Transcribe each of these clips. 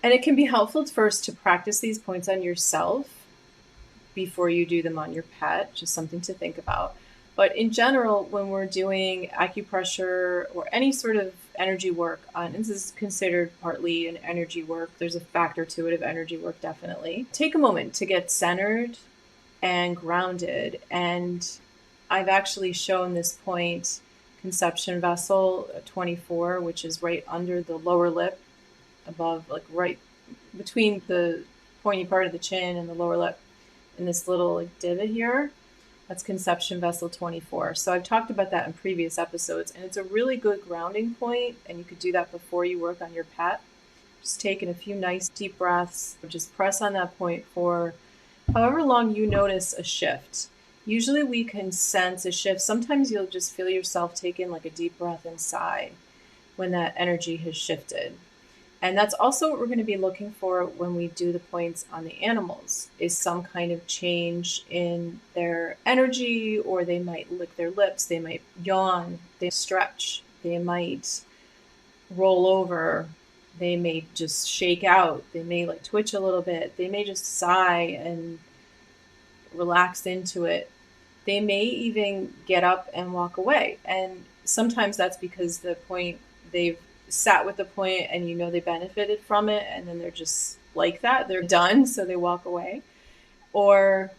And it can be helpful first to practice these points on yourself before you do them on your pet, just something to think about. But in general, when we're doing acupressure or any sort of energy work on, this is considered partly an energy work, there's a factor to it of energy work, definitely. Take a moment to get centered and grounded. And I've actually shown this point, conception vessel 24, which is right under the lower lip, above, like right between the pointy part of the chin and the lower lip, in this little like divot here. That's conception vessel 24. So I've talked about that in previous episodes, and it's a really good grounding point, and you could do that before you work on your pet. Just taking a few nice deep breaths, just press on that point for however long you notice a shift. Usually we can sense a shift. Sometimes you'll just feel yourself taking like a deep breath and sigh when that energy has shifted. And that's also what we're going to be looking for when we do the points on the animals, is some kind of change in their energy, or they might lick their lips, they might yawn, they stretch, they might roll over, they may just shake out, they may like twitch a little bit, they may just sigh and relax into it. They may even get up and walk away. And sometimes that's because the point, they've sat with the point and you know they benefited from it, and then they're just like that, they're done, so they walk away. Or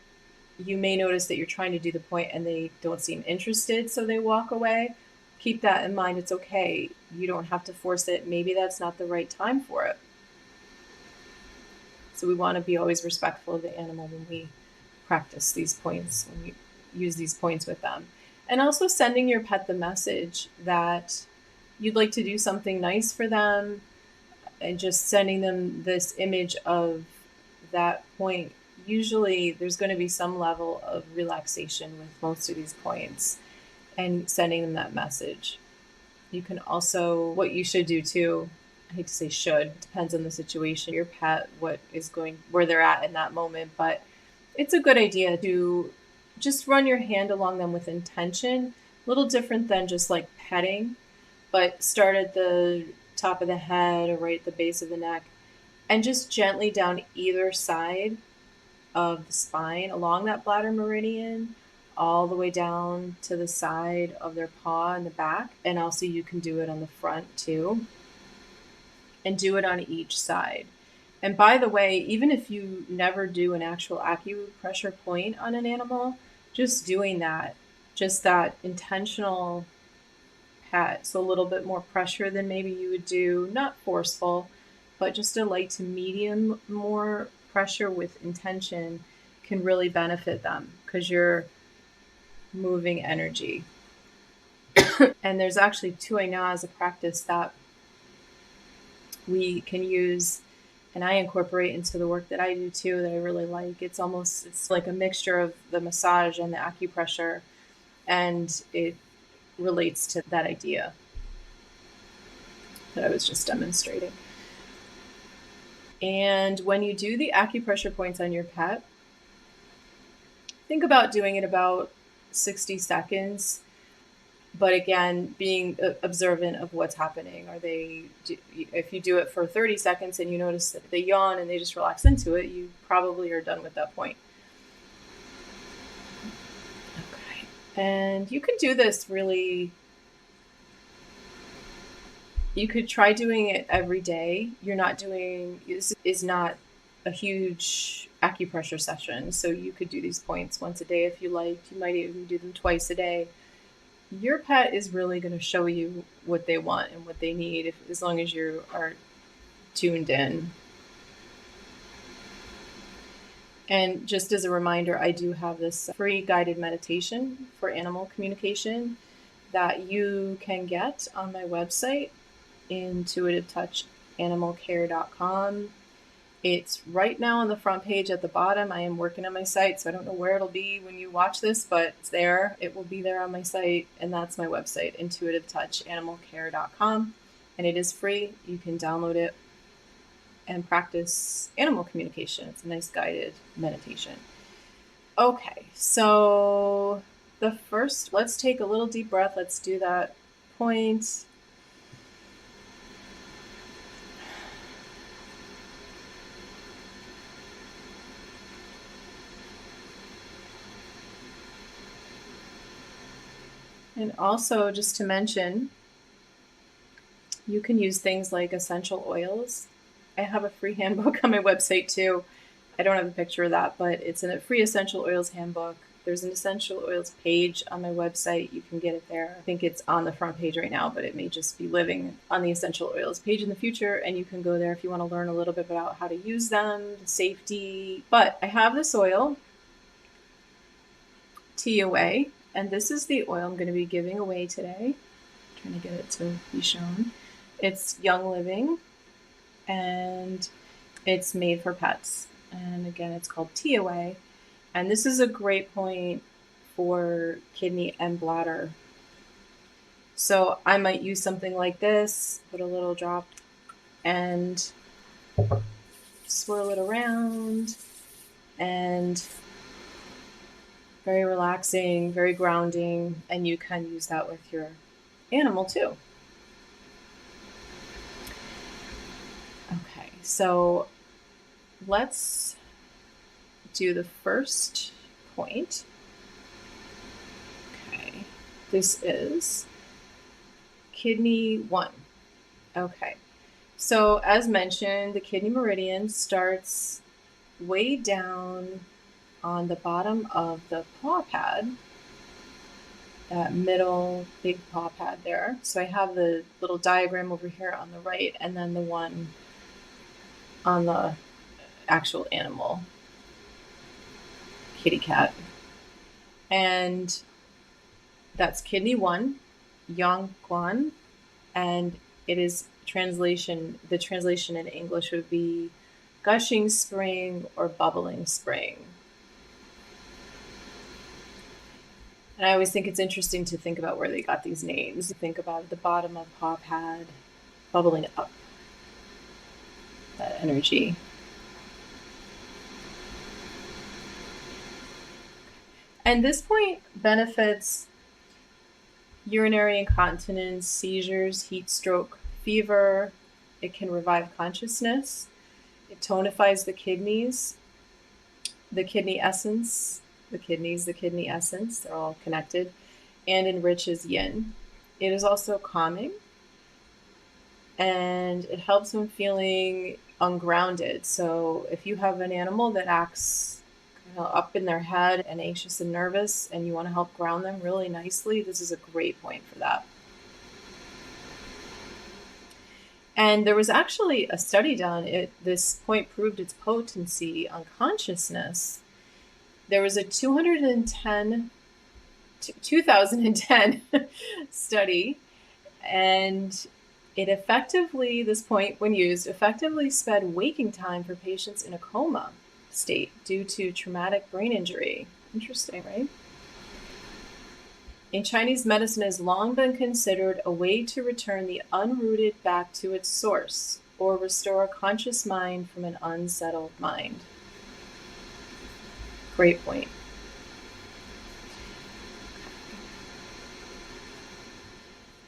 you may notice that you're trying to do the point and they don't seem interested, so they walk away. Keep that in mind. It's okay. You don't have to force it. Maybe that's not the right time for it. So we want to be always respectful of the animal when we practice these points, when we use these points with them. And also sending your pet the message that you'd like to do something nice for them, and just sending them this image of that point. Usually there's going to be some level of relaxation with most of these points, and sending them that message. You can also, what you should do too, I hate to say should, depends on the situation, your pet, what is going, where they're at in that moment, but it's a good idea to just run your hand along them with intention, a little different than just like petting, but start at the top of the head or right at the base of the neck, and just gently down either side of the spine along that bladder meridian, all the way down to the side of their paw in the back. And also you can do it on the front too, and do it on each side. And by the way, even if you never do an actual acupressure point on an animal, just doing that, just that intentional pat, so a little bit more pressure than maybe you would do, not forceful, but just a light to medium more pressure with intention, can really benefit them because you're moving energy. And there's actually two I know as a practice that we can use, and I incorporate into the work that I do too, that I really like. It's like a mixture of the massage and the acupressure, and it relates to that idea that I was just demonstrating. And when you do the acupressure points on your pet, think about doing it about 60 seconds. But again, being observant of what's happening. If you do it for 30 seconds and you notice that they yawn and they just relax into it, you probably are done with that point. Okay. And you can do this really, you could try doing it every day. This is not a huge acupressure session, so you could do these points once a day if you liked. You might even do them twice a day. Your pet is really going to show you what they want and what they need, as long as you are tuned in. And just as a reminder, I do have this free guided meditation for animal communication that you can get on my website, intuitivetouchanimalcare.com. It's right now on the front page at the bottom. I am working on my site, so I don't know where it'll be when you watch this, but it's there. It will be there on my site, and that's my website, intuitivetouchanimalcare.com. And it is free. You can download it and practice animal communication. It's a nice guided meditation. Okay, so let's take a little deep breath. Let's do that point. And also, just to mention, you can use things like essential oils. I have a free handbook on my website too. I don't have a picture of that, but it's a free essential oils handbook. There's an essential oils page on my website. You can get it there. I think it's on the front page right now, but it may just be living on the essential oils page in the future. And you can go there if you want to learn a little bit about how to use them, safety. But I have this oil, Tea Away, and this is the oil I'm going to be giving away today. I'm trying to get it to be shown. It's Young Living, and it's made for pets. And again, it's called Tea Away. And this is a great point for kidney and bladder. So I might use something like this, put a little drop and swirl it around, and very relaxing, very grounding, and you can use that with your animal too. Okay, so let's do the first point. Okay, this is kidney 1. Okay, so as mentioned, the kidney meridian starts way down on the bottom of the paw pad, that middle big paw pad there. So I have the little diagram over here on the right, and then the one on the actual animal, kitty cat. And that's kidney 1, Yang Guan, and it is the translation in English would be gushing spring or bubbling spring. And I always think it's interesting to think about where they got these names. Think about the bottom of paw pad bubbling up, that energy. And this point benefits urinary incontinence, seizures, heat stroke, fever. It can revive consciousness. It tonifies the kidneys, the kidney essence, the kidney essence, they're all connected, and enriches yin. It is also calming, and it helps when feeling ungrounded. So if you have an animal that acts up in their head and anxious and nervous, and you want to help ground them really nicely, this is a great point for that. And there was actually a study done. This point proved its potency on consciousness. There was a 2010 study, and it effectively, this point when used, effectively sped waking time for patients in a coma state due to traumatic brain injury. Interesting, right? In Chinese medicine, has long been considered a way to return the unrooted back to its source, or restore a conscious mind from an unsettled mind. Great point.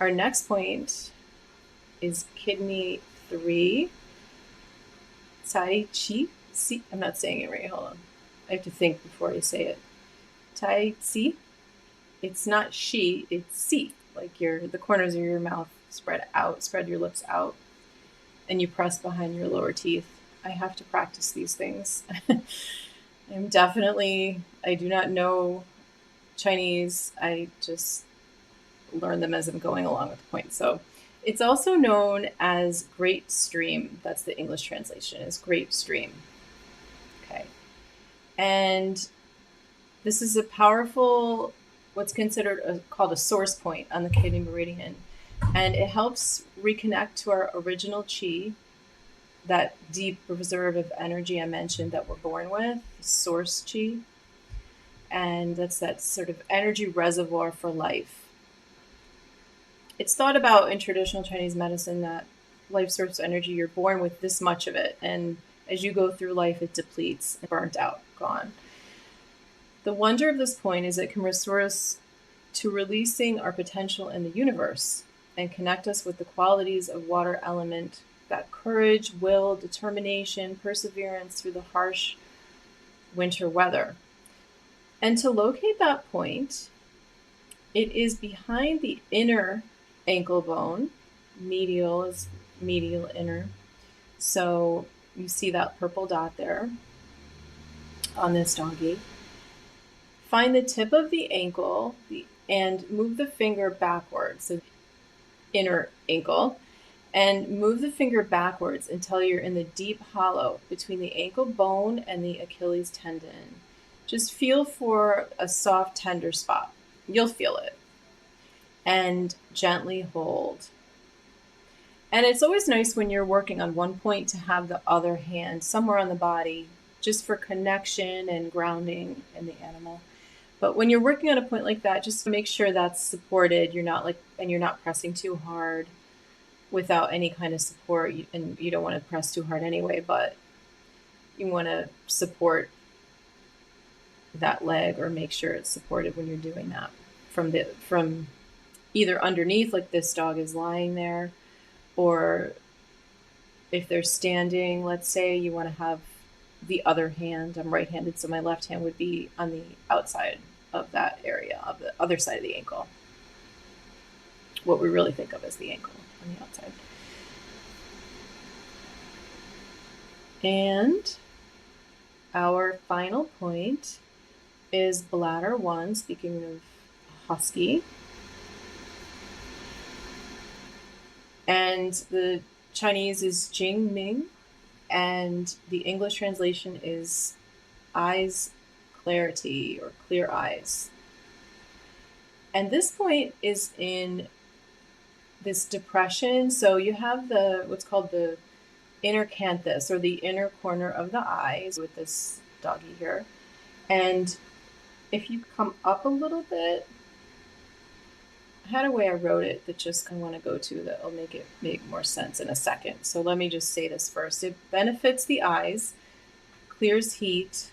Our next point is kidney 3, Tai Chi. I'm not saying it right. Hold on. I have to think before I say it. Tai Chi. It's not she, it's si. Like the corners of your mouth spread out, spread your lips out, and you press behind your lower teeth. I have to practice these things. I do not know Chinese. I just learn them as I'm going along with the point. So it's also known as Great Stream. That's the English translation, is Great Stream. Okay. And this is a powerful, what's considered called a source point on the kidney meridian. And it helps reconnect to our original chi, that deep reserve of energy I mentioned that we're born with, source chi. And that's that sort of energy reservoir for life. It's thought about in traditional Chinese medicine that life source energy, you're born with this much of it. And as you go through life, it depletes, burnt out, gone. The wonder of this point is it can restore us to releasing our potential in the universe and connect us with the qualities of water element, that courage, will, determination, perseverance through the harsh winter weather. And to locate that point, It is behind the inner ankle bone. Medial is medial inner. So you see that purple dot there on this doggy. Find the tip of the ankle and move the finger backwards, so inner ankle, and move the finger backwards until you're in the deep hollow between the ankle bone and the Achilles tendon. Just feel for a soft, tender spot. You'll feel it. And gently hold. And it's always nice when you're working on one point to have the other hand somewhere on the body, just for connection and grounding in the animal. But when you're working on a point like that, just make sure that's supported. You're not pressing too hard without any kind of support. And you don't want to press too hard anyway, but you want to support that leg or make sure it's supported when you're doing that from either underneath, like this dog is lying there, or if they're standing, let's say, you want to have the other hand. I'm right-handed, so my left hand would be on the outside of that area, of the other side of the ankle. What we really think of as the ankle on the outside. And our final point is bladder 1, speaking of husky. And the Chinese is Jing Ming, and the English translation is eyes clarity or clear eyes. And this point is in this depression. So you have what's called the inner canthus, or the inner corner of the eyes with this doggy here. And if you come up a little bit, I had a way I wrote it that just I want to go to that will make it make more sense in a second. So let me just say this first. It benefits the eyes, clears heat,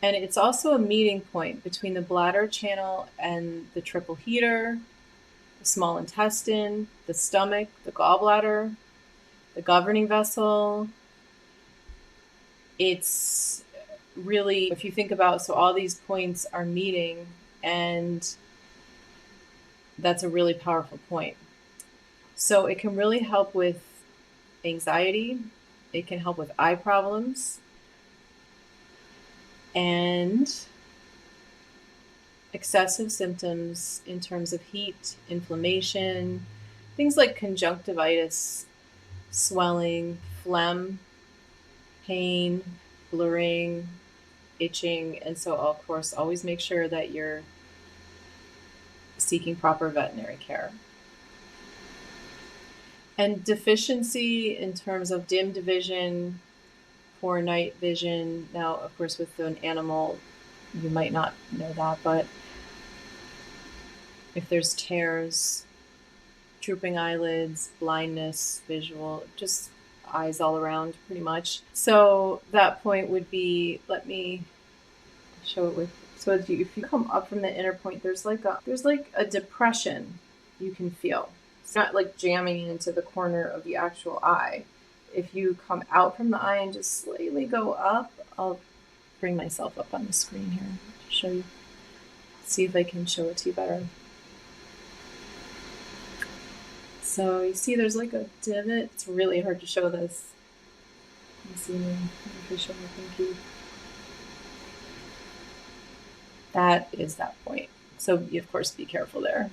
and it's also a meeting point between the bladder channel and the triple heater, the small intestine, the stomach, the gallbladder, the governing vessel. It's really, if you think about, so all these points are meeting, and that's a really powerful point. So it can really help with anxiety. It can help with eye problems and excessive symptoms in terms of heat, inflammation, things like conjunctivitis, swelling, phlegm, pain, blurring, itching. And so, of course, always make sure that you're seeking proper veterinary care. And deficiency in terms of dim vision, poor night vision. Now, of course, with an animal, you might not know that, but if there's tears, drooping eyelids, blindness, visual, just eyes all around pretty much. So that point would be, let me show it with, so if you come up from the inner point, there's like a depression you can feel. It's not like jamming into the corner of the actual eye. If you come out from the eye and just slightly go up, I'll bring myself up on the screen here to show you. See if I can show it to you better. So you see there's like a divot. It's really hard to show this. You see me? If I show my pinky. That is that point. So you, of course, be careful there.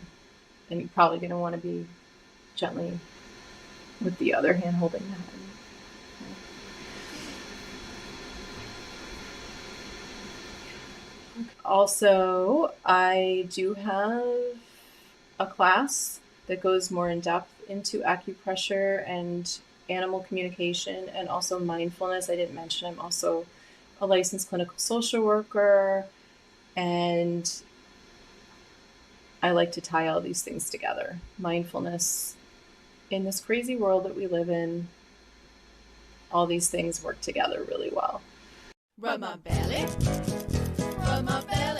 And you're probably going to want to be gently with the other hand holding that. Also, I do have a class that goes more in depth into acupressure and animal communication and also mindfulness. I didn't mention I'm also a licensed clinical social worker, and I like to tie all these things together. Mindfulness in this crazy world that we live in, all these things work together really well. Rub my belly, rub my belly.